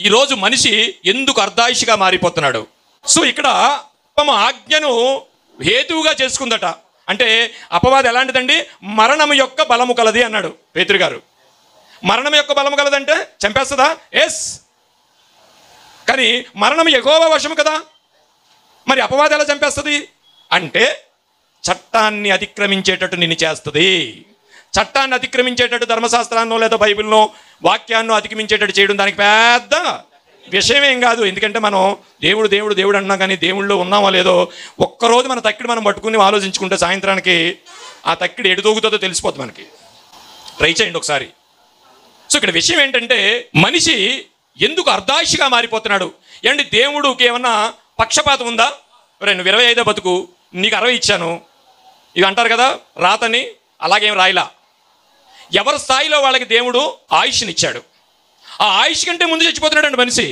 ఈరోజు మనిషి ఎందుకు అర్ధాయుషిగా మారిపోతున్నాడు? సో ఇక్కడ ఆజ్ఞను హేతువుగా చేసుకుందట. అంటే అపవాది ఎలాంటిదండి? మరణము యొక్క బలము కలది అన్నాడు పేతురు గారు. మరణం యొక్క బలము కలదంటే చంపేస్తుందా? ఎస్. కానీ మరణం యెహోవా వశము కదా. మరి అపవాది ఎలా చంపేస్తుంది అంటే చట్టాన్ని అతిక్రమించేటట్టు నిన్ను చేస్తుంది. చట్టాన్ని అతిక్రమించేటట్టు ధర్మశాస్త్రాన్నో లేదా బైబిల్నో వాక్యాన్నో అతిక్రమించేటట్టు చేయడం దానికి పెద్ద విషయమేం కాదు. ఎందుకంటే మనం దేవుడు దేవుడు దేవుడు అన్నా కానీ దేవుళ్ళు ఉన్నామో లేదో ఒక్కరోజు మన తక్కిడి మనం పట్టుకుని ఆలోచించుకుంటే సాయంత్రానికి ఆ తక్కిడి ఎటు దూగుతుందో తెలిసిపోతుంది మనకి. ట్రై చేయండి ఒకసారి. సో ఇక్కడ విషయం ఏంటంటే మనిషి ఎందుకు అర్ధాయుషిగా మారిపోతున్నాడు? ఏంటి దేవుడికి ఏమన్నా పక్షపాతం ఉందా? నువ్వు 25 బతుకు, నీకు 60 ఇచ్చాను ఇక అంటారు కదా రాతని. అలాగేం రాయిలా. ఎవరి స్థాయిలో వాళ్ళకి దేవుడు ఆయుష్నిచ్చాడు. ఆ ఆయుష్ కంటే ముందు చచ్చిపోతున్నాడు అండి మనిషి.